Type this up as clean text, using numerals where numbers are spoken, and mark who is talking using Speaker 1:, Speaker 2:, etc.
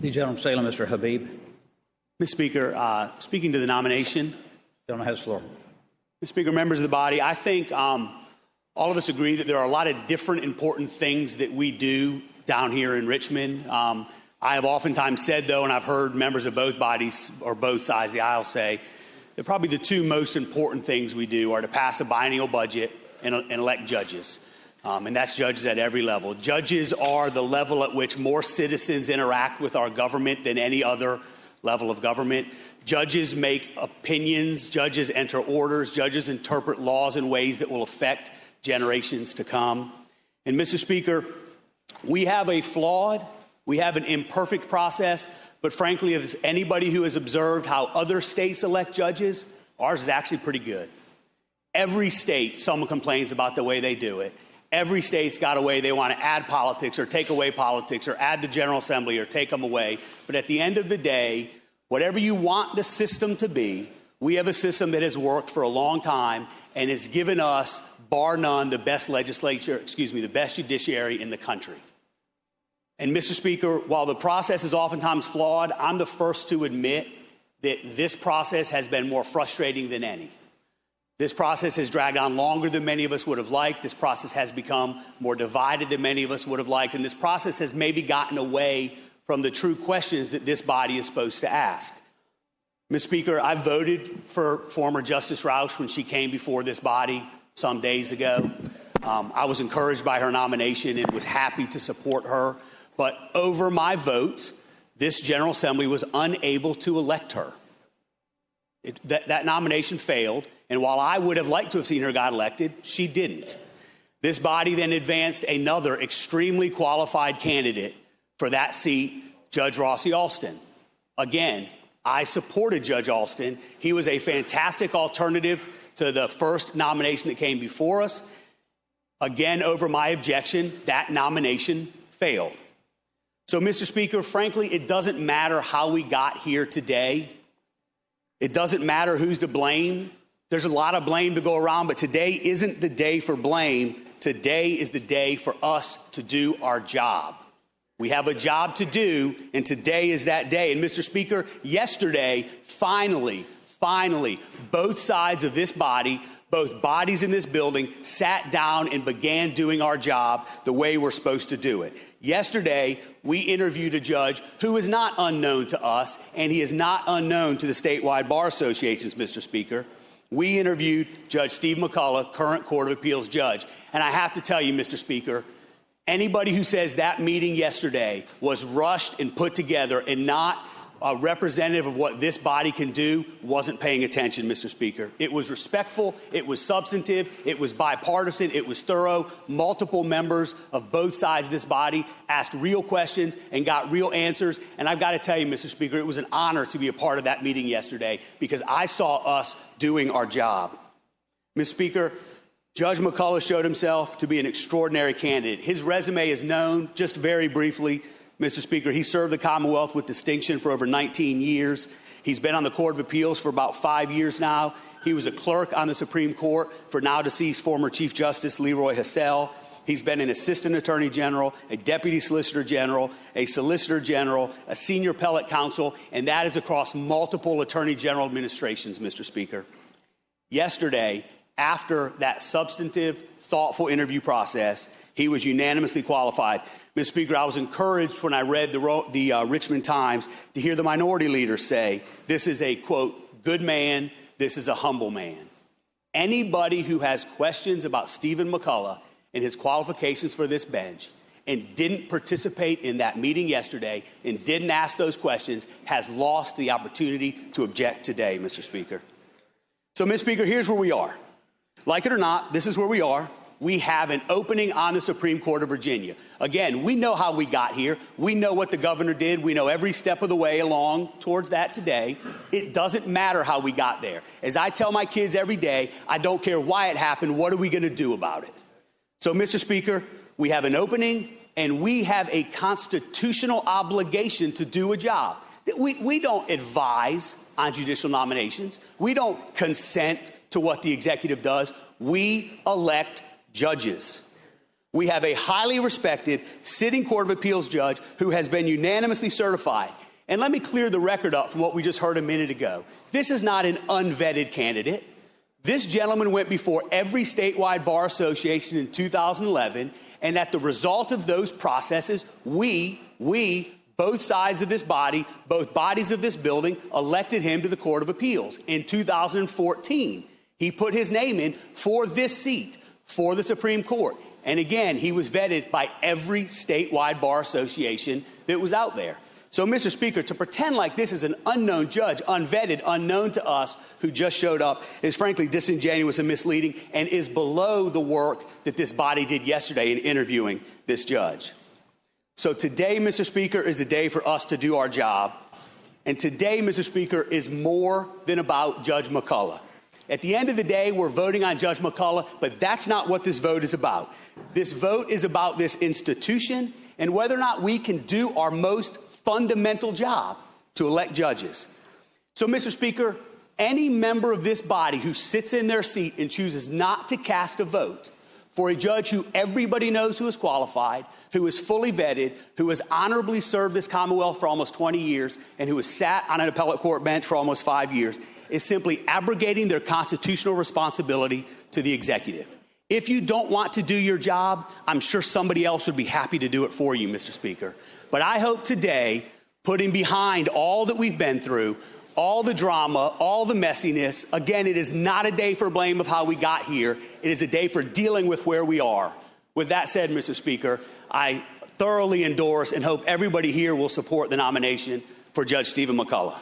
Speaker 1: The gentleman from Salem, Mr. Habeeb.
Speaker 2: Mr. Speaker, speaking to the nomination.
Speaker 1: Gentleman has the floor.
Speaker 2: Mr. Speaker, members of the body, I think all of us agree that there are a lot of different important things that we do down here in Richmond. I have oftentimes said, though, and I've heard members of both bodies or both sides of the aisle say, that probably the two most important things we do are to pass a biennial budget and elect judges. And that's judges at every level. Judges are the level at which more citizens interact with our government than any other level of government. Judges make opinions, judges enter orders, judges interpret laws in ways that will affect generations to come. And Mr. Speaker, we have an imperfect process, but frankly, if there's anybody who has observed how other states elect judges, ours is actually pretty good. Every state, someone complains about the way they do it. Every state's got a way they want to add politics or take away politics or add the General Assembly or take them away. But at the end of the day, whatever you want the system to be, we have a system that has worked for a long time and has given us, bar none, the best the best judiciary in the country. And Mr. Speaker, while the process is oftentimes flawed, I'm the first to admit that this process has been more frustrating than any. This process has dragged on longer than many of us would have liked. This process has become more divided than many of us would have liked. And this process has maybe gotten away from the true questions that this body is supposed to ask. Mr. Speaker, I voted for former Justice Roush when she came before this body some days ago. I was encouraged by her nomination and was happy to support her. But over my votes, this General Assembly was unable to elect her. That nomination failed. And while I would have liked to have seen her got elected, she didn't. This body then advanced another extremely qualified candidate for that seat, Judge Rossi Alston. Again, I supported Judge Alston. He was a fantastic alternative to the first nomination that came before us. Again, over my objection, that nomination failed. So, Mr. Speaker, frankly, it doesn't matter how we got here today. It doesn't matter who's to blame. There's a lot of blame to go around, but today isn't the day for blame. Today is the day for us to do our job. We have a job to do, and today is that day. And Mr. Speaker, yesterday, finally, both sides of this body, both bodies in this building, sat down and began doing our job the way we're supposed to do it. Yesterday, we interviewed a judge who is not unknown to us, and he is not unknown to the statewide bar associations, Mr. Speaker. We interviewed Judge Steve McCullough, current Court of Appeals judge. And I have to tell you, Mr. Speaker, anybody who says that meeting yesterday was rushed and put together and not a representative of what this body can do wasn't paying attention, Mr. Speaker. It was respectful, it was substantive, it was bipartisan, it was thorough. Multiple members of both sides of this body asked real questions and got real answers. And I've got to tell you, Mr. Speaker, it was an honor to be a part of that meeting yesterday because I saw us doing our job. Mr. Speaker, Judge McCullough showed himself to be an extraordinary candidate. His resume is known, just very briefly, Mr. Speaker. He served the Commonwealth with distinction for over 19 years. He's been on the Court of Appeals for about 5 years now. He was a clerk on the Supreme Court for now deceased former Chief Justice Leroy Hassell. He's been an assistant attorney general, a deputy solicitor general, a solicitor general, a senior appellate counsel, and that is across multiple attorney general administrations, Mr. Speaker. Yesterday, after that substantive, thoughtful interview process, he was unanimously qualified. Mr. Speaker, I was encouraged when I read the Richmond Times to hear the minority leader say, this is a, quote, good man, this is a humble man. Anybody who has questions about Stephen McCullough and his qualifications for this bench and didn't participate in that meeting yesterday and didn't ask those questions has lost the opportunity to object today, Mr. Speaker. So, Mr. Speaker, here's where we are. Like it or not, this is where we are. We have an opening on the Supreme Court of Virginia. Again, we know how we got here. We know what the governor did. We know every step of the way along towards that today. It doesn't matter how we got there. As I tell my kids every day, I don't care why it happened. What are we going to do about it? So, Mr. Speaker, we have an opening, and we have a constitutional obligation to do a job. We don't advise on judicial nominations. We don't consent to what the executive does. We elect judges. We have a highly respected sitting Court of Appeals judge who has been unanimously certified. And let me clear the record up from what we just heard a minute ago. This is not an unvetted candidate. This gentleman went before every statewide bar association in 2011, and at the result of those processes, we, both sides of this body, both bodies of this building, elected him to the Court of Appeals in 2014. He put his name in for this seat, for the Supreme Court. And again, he was vetted by every statewide bar association that was out there. So, Mr. Speaker, to pretend like this is an unknown judge, unvetted, unknown to us, who just showed up, is frankly disingenuous and misleading and is below the work that this body did yesterday in interviewing this judge. So today, Mr. Speaker, is the day for us to do our job. And today, Mr. Speaker, is more than about Judge McCullough. At the end of the day, we're voting on Judge McCullough, but that's not what this vote is about. This vote is about this institution and whether or not we can do our most fundamental job to elect judges. So, Mr. Speaker, any member of this body who sits in their seat and chooses not to cast a vote for a judge who everybody knows who is qualified, who is fully vetted, who has honorably served this Commonwealth for almost 20 years, and who has sat on an appellate court bench for almost 5 years, is simply abrogating their constitutional responsibility to the executive. If you don't want to do your job, I'm sure somebody else would be happy to do it for you, Mr. Speaker. But I hope today, putting behind all that we've been through, all the drama, all the messiness, again, it is not a day for blame of how we got here. It is a day for dealing with where we are. With that said, Mr. Speaker, I thoroughly endorse and hope everybody here will support the nomination for Judge Stephen McCullough.